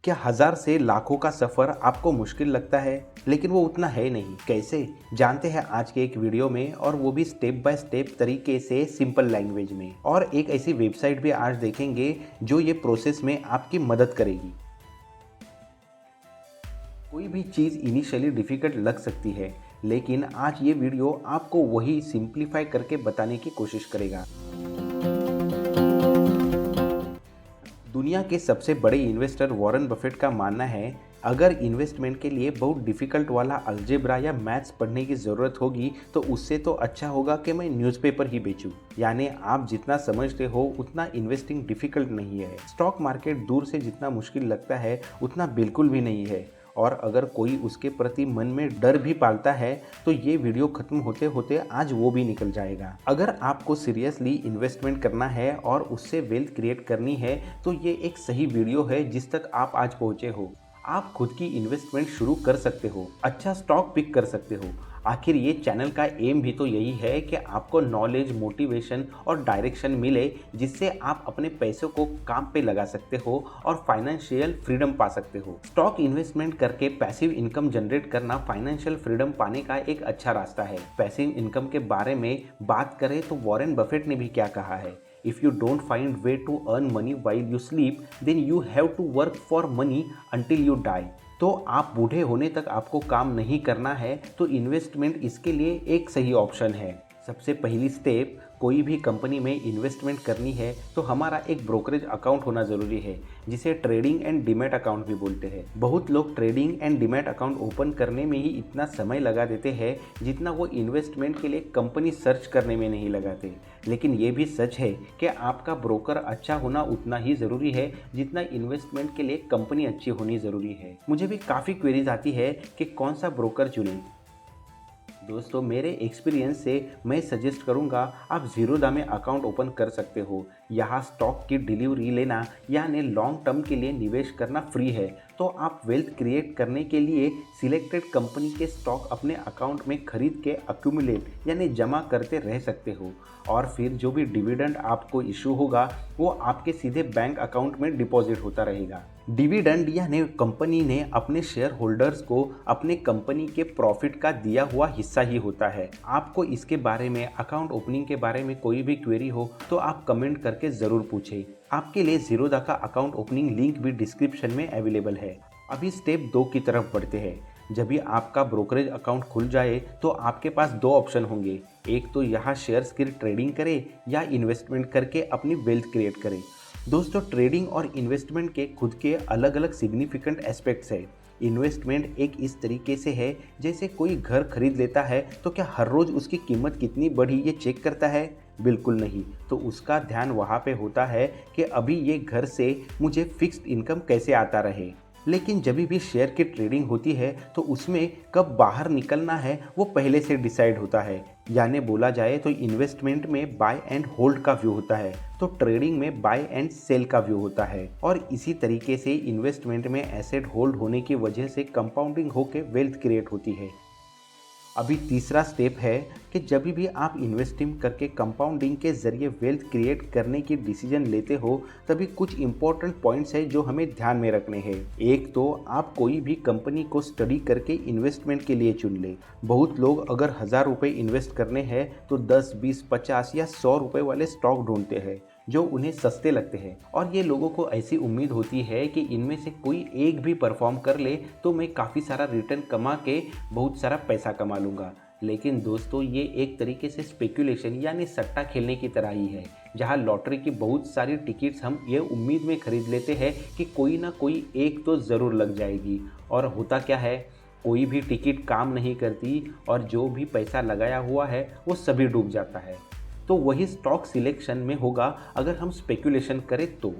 क्या हजार से लाखों का सफर आपको मुश्किल लगता है, लेकिन वो उतना है नहीं। कैसे जानते हैं आज के एक वीडियो में, और वो भी स्टेप बाय स्टेप तरीके से, सिंपल लैंग्वेज में। और एक ऐसी वेबसाइट भी आज देखेंगे जो ये प्रोसेस में आपकी मदद करेगी। कोई भी चीज़ इनिशियली डिफ़िकल्ट लग सकती है, लेकिन आज ये वीडियो आपको वही सिंप्लीफाई करके बताने की कोशिश करेगा। दुनिया के सबसे बड़े इन्वेस्टर वॉरेन बफेट का मानना है, अगर इन्वेस्टमेंट के लिए बहुत डिफ़िकल्ट वाला अलजेब्रा या मैथ्स पढ़ने की ज़रूरत होगी तो उससे तो अच्छा होगा कि मैं न्यूज़पेपर ही बेचूं। यानी आप जितना समझते हो उतना इन्वेस्टिंग डिफ़िकल्ट नहीं है। स्टॉक मार्केट दूर से जितना मुश्किल लगता है उतना बिल्कुल भी नहीं है। और अगर कोई उसके प्रति मन में डर भी पालता है तो ये वीडियो खत्म होते होते आज वो भी निकल जाएगा। अगर आपको सीरियसली इन्वेस्टमेंट करना है और उससे वेल्थ क्रिएट करनी है तो ये एक सही वीडियो है जिस तक आप आज पहुंचे हो। आप खुद की इन्वेस्टमेंट शुरू कर सकते हो, अच्छा स्टॉक पिक कर सकते हो। आखिर ये चैनल का एम भी तो यही है कि आपको नॉलेज, मोटिवेशन और डायरेक्शन मिले, जिससे आप अपने पैसों को काम पे लगा सकते हो और फाइनेंशियल फ्रीडम पा सकते हो। स्टॉक इन्वेस्टमेंट करके पैसिव इनकम जनरेट करना फाइनेंशियल फ्रीडम पाने का एक अच्छा रास्ता है। पैसिव इनकम के बारे में बात करें तो वॉरेन बफेट ने भी क्या कहा है, If you don't find way to earn money while you sleep, then you have to work for money until you die। तो आप बूढ़े होने तक आपको काम नहीं करना है तो इन्वेस्टमेंट इसके लिए एक सही ऑप्शन है। सबसे पहली स्टेप, कोई भी कंपनी में इन्वेस्टमेंट करनी है तो हमारा एक ब्रोकरेज अकाउंट होना ज़रूरी है, जिसे ट्रेडिंग एंड डीमैट अकाउंट भी बोलते हैं। बहुत लोग trading and demat account open करने में ही इतना समय लगा देते हैं जितना वो इन्वेस्टमेंट के लिए कंपनी सर्च करने में नहीं लगाते। लेकिन ये भी सच है कि आपका ब्रोकर अच्छा होना उतना ही ज़रूरी है जितना इन्वेस्टमेंट के लिए कंपनी अच्छी होनी ज़रूरी है। मुझे भी काफ़ी क्वेरीज आती है कि कौन सा ब्रोकर चुनें। दोस्तों, मेरे एक्सपीरियंस से मैं सजेस्ट करूंगा आप ज़ीरोधा में अकाउंट ओपन कर सकते हो। यहाँ स्टॉक की डिलीवरी लेना यानी लॉन्ग टर्म के लिए निवेश करना फ्री है। तो आप वेल्थ क्रिएट करने के लिए सिलेक्टेड कंपनी के स्टॉक अपने अकाउंट में खरीद के अक्यूमुलेट यानी जमा करते रह सकते हो, और फिर जो भी डिविडेंड आपको इशू होगा वो आपके सीधे बैंक अकाउंट में डिपॉजिट होता रहेगा। डिविडेंड यानी कंपनी ने अपने शेयर होल्डर्स को अपने कंपनी के प्रॉफिट का दिया हुआ हिस्सा ही होता है। आपको इसके बारे में, अकाउंट ओपनिंग के बारे में कोई भी क्वेरी हो तो आप कमेंट करके ज़रूर पूछें। आपके लिए ज़ीरोधा का अकाउंट ओपनिंग लिंक भी डिस्क्रिप्शन में अवेलेबल है। अभी स्टेप 2 की तरफ बढ़ते हैं। जब भी आपका ब्रोकरेज अकाउंट खुल जाए तो आपके पास दो ऑप्शन होंगे, एक तो यहाँ शेयर्स की ट्रेडिंग करें या इन्वेस्टमेंट करके अपनी वेल्थ क्रिएट करें। दोस्तों, ट्रेडिंग और इन्वेस्टमेंट के खुद के अलग अलग सिग्निफिकेंट एस्पेक्ट्स है। इन्वेस्टमेंट एक इस तरीके से है जैसे कोई घर खरीद लेता है तो क्या हर रोज़ उसकी कीमत कितनी बढ़ी ये चेक करता है? बिल्कुल नहीं। तो उसका ध्यान वहाँ पे होता है कि अभी ये घर से मुझे फिक्स्ड इनकम कैसे आता रहे। लेकिन जब भी शेयर की ट्रेडिंग होती है तो उसमें कब बाहर निकलना है वो पहले से डिसाइड होता है। यानी बोला जाए तो इन्वेस्टमेंट में बाय एंड होल्ड का व्यू होता है, तो ट्रेडिंग में बाय एंड सेल का व्यू होता है। और इसी तरीके से इन्वेस्टमेंट में एसेट होल्ड होने की वजह से कंपाउंडिंग होकर वेल्थ क्रिएट होती है। अभी तीसरा स्टेप है कि जब भी आप इन्वेस्टिंग करके कंपाउंडिंग के ज़रिए वेल्थ क्रिएट करने की डिसीजन लेते हो तभी कुछ इंपॉर्टेंट पॉइंट्स है जो हमें ध्यान में रखने हैं। एक तो आप कोई भी कंपनी को स्टडी करके इन्वेस्टमेंट के लिए चुन ले। बहुत लोग अगर 1000 रुपये इन्वेस्ट करने हैं तो 10, 20, 50 या 100 रुपये वाले स्टॉक ढूंढते हैं जो उन्हें सस्ते लगते हैं, और ये लोगों को ऐसी उम्मीद होती है कि इनमें से कोई एक भी परफॉर्म कर ले तो मैं काफ़ी सारा रिटर्न कमा के बहुत सारा पैसा कमा लूँगा। लेकिन दोस्तों, ये एक तरीके से स्पेकुलेशन यानी सट्टा खेलने की तरह ही है, जहाँ लॉटरी की बहुत सारी टिकट्स हम ये उम्मीद में खरीद लेते हैं कि कोई ना कोई एक तो ज़रूर लग जाएगी, और होता क्या है, कोई भी टिकट काम नहीं करती और जो भी पैसा लगाया हुआ है वो सभी डूब जाता है। तो वही स्टॉक सिलेक्शन में होगा अगर हम स्पेकुलेशन करें तो।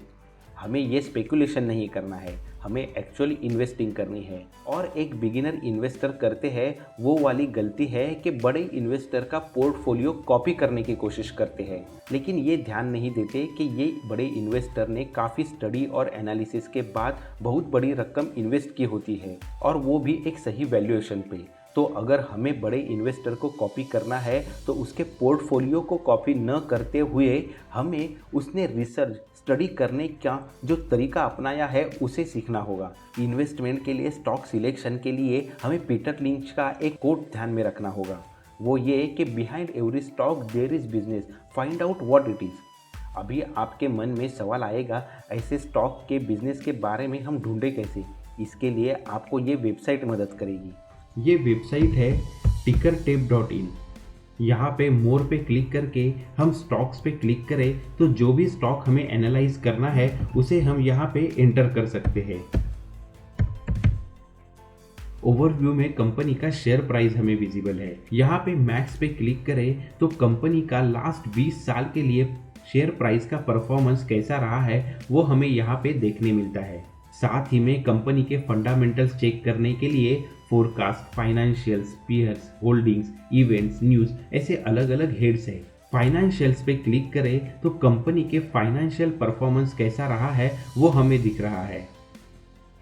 हमें ये स्पेकुलेशन नहीं करना है, हमें एक्चुअली इन्वेस्टिंग करनी है। और एक बिगिनर इन्वेस्टर करते हैं वो वाली गलती है कि बड़े इन्वेस्टर का पोर्टफोलियो कॉपी करने की कोशिश करते हैं, लेकिन ये ध्यान नहीं देते कि ये बड़े इन्वेस्टर ने काफ़ी स्टडी और एनालिसिस के बाद बहुत बड़ी रकम इन्वेस्ट की होती है, और वो भी एक सही वैल्यूएशन पे। तो अगर हमें बड़े इन्वेस्टर को कॉपी करना है तो उसके पोर्टफोलियो को कॉपी न करते हुए हमें उसने रिसर्च, स्टडी करने का जो तरीका अपनाया है उसे सीखना होगा। इन्वेस्टमेंट के लिए स्टॉक सिलेक्शन के लिए हमें पीटर लिंच का एक कोट ध्यान में रखना होगा, वो ये कि behind every stock there is business, find out what it is. अभी आपके मन में सवाल आएगा, ऐसे स्टॉक के बिजनेस के बारे में हम ढूंढे कैसे? इसके लिए आपको ये वेबसाइट मदद करेगी। ये वेबसाइट है tickertape.in। यहाँ पे मोर पे क्लिक करके हम स्टॉक्स पे क्लिक करें तो जो भी स्टॉक हमें एनालाइज करना है उसे हम यहाँ पे एंटर कर सकते हैं। ओवरव्यू में कंपनी का शेयर प्राइस हमें विजिबल है। यहाँ पे मैक्स पे क्लिक करें तो कंपनी का लास्ट 20 साल के लिए शेयर प्राइस का परफॉर्मेंस कैसा रहा है वो हमें यहाँ पे देखने मिलता है। साथ ही में कंपनी के फंडामेंटल्स चेक करने के लिए forecast, financials, peers, holdings, events, news ऐसे अलग अलग हेड्स है। फाइनेंशियल्स पे क्लिक करें तो कंपनी के फाइनेंशियल परफॉर्मेंस कैसा रहा है वो हमें दिख रहा है।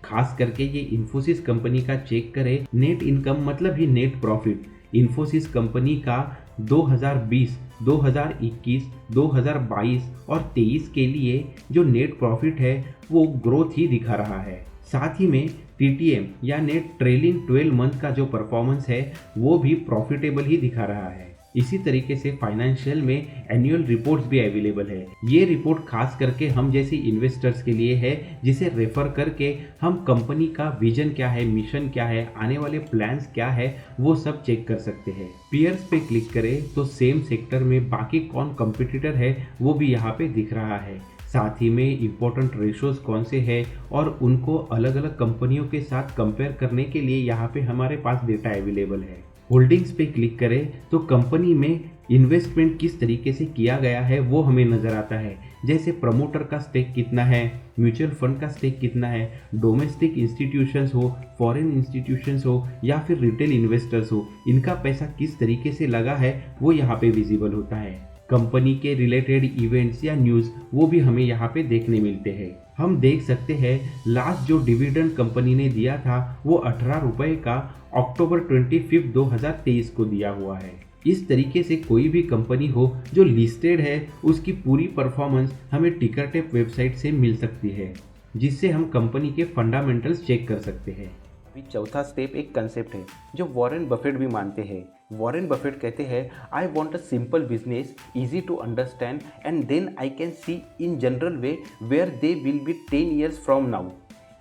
खास करके ये इन्फोसिस कंपनी का चेक करें, नेट इनकम मतलब ही नेट प्रॉफिट। इन्फोसिस कंपनी का 2020, 2021, 2022 और 23 के लिए जो नेट प्रॉफिट है वो ग्रोथ ही दिखा रहा है। साथ ही में TTM या नेट ट्रेलिंग 12 मंथ का जो परफॉर्मेंस है वो भी प्रॉफिटेबल ही दिखा रहा है। इसी तरीके से फाइनेंशियल में एनुअल रिपोर्ट्स भी अवेलेबल है। ये रिपोर्ट खास करके हम जैसे इन्वेस्टर्स के लिए है, जिसे रेफर करके हम कंपनी का विजन क्या है, मिशन क्या है, आने वाले प्लान्स क्या है वो सब चेक कर सकते हैं। पीयर्स पे क्लिक करें तो सेम सेक्टर में बाकी कौन कंपटीटर है वो भी यहाँ पे दिख रहा है। साथ ही में इम्पोर्टेंट रेशोज कौन से हैं और उनको अलग अलग कंपनियों के साथ कंपेयर करने के लिए यहाँ पे हमारे पास डेटा अवेलेबल है। होल्डिंग्स पे क्लिक करें तो कंपनी में इन्वेस्टमेंट किस तरीके से किया गया है वो हमें नज़र आता है, जैसे प्रमोटर का स्टेक कितना है, म्यूचुअल फंड का स्टेक कितना है, डोमेस्टिक इंस्टीट्यूशंस हो, फॉरेन इंस्टीट्यूशंस हो या फिर रिटेल इन्वेस्टर्स हो, इनका पैसा किस तरीके से लगा है वो यहाँ पे विजिबल होता है। कंपनी के रिलेटेड इवेंट्स या न्यूज़ वो भी हमें यहाँ पे देखने मिलते हैं। हम देख सकते हैं लास्ट जो डिविडेंड कंपनी ने दिया था वो 18 रुपये का अक्टूबर 25, 2023 को दिया हुआ है। इस तरीके से कोई भी कंपनी हो जो लिस्टेड है उसकी पूरी परफॉर्मेंस हमें टिकरटेप वेबसाइट से मिल सकती है, जिससे हम कंपनी के फंडामेंटल्स चेक कर सकते हैं। अभी चौथा स्टेप एक कंसेप्ट है जो वॉरेन बफेट भी मानते हैं। वॉरेन बफेट कहते हैं, I want a simple business, easy to understand and then I can see in general way where they will be 10 years from now.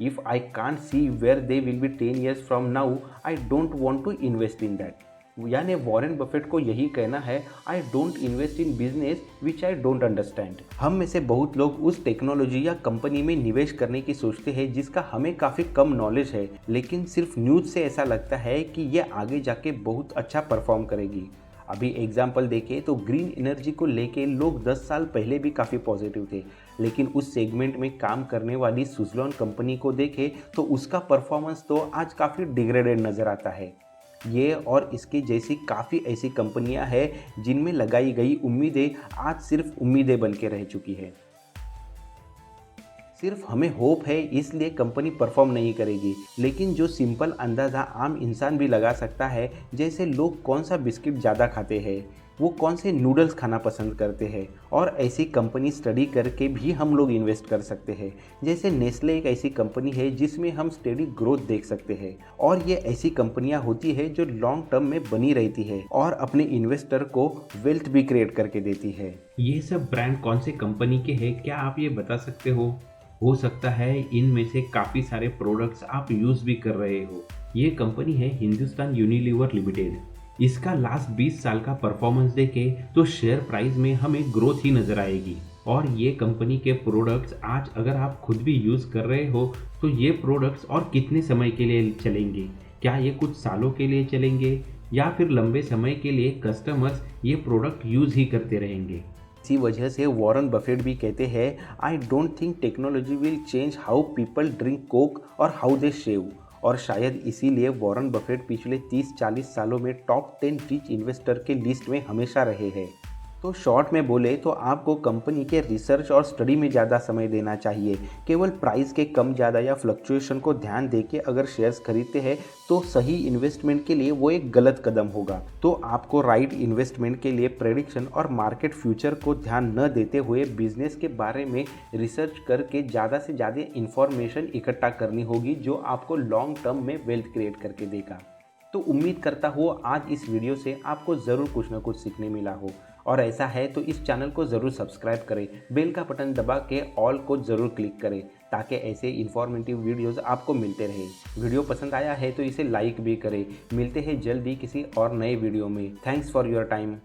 If I can't see where they will be 10 years from now, I don't want to invest in that. यानी Warren Buffett को यही कहना है, I don't invest in business which I don't understand. हम में से बहुत लोग उस टेक्नोलॉजी या कंपनी में निवेश करने की सोचते हैं जिसका हमें काफ़ी कम नॉलेज है, लेकिन सिर्फ न्यूज़ से ऐसा लगता है कि ये आगे जाके बहुत अच्छा परफॉर्म करेगी। अभी एग्जाम्पल देखें तो ग्रीन एनर्जी को लेके लोग 10 साल पहले भी काफ़ी पॉजिटिव थे, लेकिन उस सेगमेंट में काम करने वाली सुज़लॉन कंपनी को देखें तो उसका परफॉर्मेंस तो आज काफ़ी डिग्रेडेड नज़र आता है। ये और इसके जैसी काफ़ी ऐसी कंपनियां हैं जिनमें लगाई गई उम्मीदें आज सिर्फ उम्मीदें बन के रह चुकी है। सिर्फ हमें होप है इसलिए कंपनी परफॉर्म नहीं करेगी, लेकिन जो सिंपल अंदाज़ा आम इंसान भी लगा सकता है, जैसे लोग कौन सा बिस्किट ज़्यादा खाते हैं, वो कौन से नूडल्स खाना पसंद करते हैं, और ऐसी कंपनी स्टडी करके भी हम लोग इन्वेस्ट कर सकते हैं। जैसे नेस्ले एक ऐसी कंपनी है जिसमें हम स्टेडी ग्रोथ देख सकते हैं, और ये ऐसी कंपनियां होती है जो लॉन्ग टर्म में बनी रहती है और अपने इन्वेस्टर को वेल्थ भी क्रिएट करके देती है। ये सब ब्रांड कौन से कंपनी के हैं, क्या आप ये बता सकते हो सकता है इनमें से काफ़ी सारे प्रोडक्ट्स आप यूज़ भी कर रहे हो। ये कंपनी है हिंदुस्तान यूनिलीवर लिमिटेड। इसका लास्ट 20 साल का परफॉर्मेंस देखें तो शेयर प्राइस में हमें ग्रोथ ही नज़र आएगी, और ये कंपनी के प्रोडक्ट्स आज अगर आप खुद भी यूज़ कर रहे हो तो ये प्रोडक्ट्स और कितने समय के लिए चलेंगे, क्या ये कुछ सालों के लिए चलेंगे या फिर लंबे समय के लिए कस्टमर्स ये प्रोडक्ट यूज़ ही करते रहेंगे। इसी वजह से वॉरेन बफेट भी कहते हैं, I don't think technology will change how people drink Coke और हाउ दे शेव। और शायद इसीलिए वॉरेन बफेट पिछले 30-40 सालों में टॉप 10 रिच इन्वेस्टर के लिस्ट में हमेशा रहे हैं। तो शॉर्ट में बोले तो आपको कंपनी के रिसर्च और स्टडी में ज़्यादा समय देना चाहिए। केवल प्राइस के कम ज़्यादा या फ्लक्चुएशन को ध्यान देके अगर शेयर्स खरीदते हैं तो सही इन्वेस्टमेंट के लिए वो एक गलत कदम होगा। तो आपको राइट इन्वेस्टमेंट के लिए प्रेडिक्शन और मार्केट फ्यूचर को ध्यान न देते हुए बिजनेस के बारे में रिसर्च करके ज़्यादा से ज़्यादा इंफॉर्मेशन इकट्ठा करनी होगी, जो आपको लॉन्ग टर्म में वेल्थ क्रिएट करके देगा। तो उम्मीद करता हूँ आज इस वीडियो से आपको ज़रूर कुछ ना कुछ सीखने मिला हो, और ऐसा है तो इस चैनल को ज़रूर सब्सक्राइब करें, बेल का बटन दबा के ऑल को ज़रूर क्लिक करें ताकि ऐसे इन्फॉर्मेटिव वीडियोस आपको मिलते रहे। वीडियो पसंद आया है तो इसे लाइक भी करें। मिलते हैं जल्दी किसी और नए वीडियो में। Thanks for your time.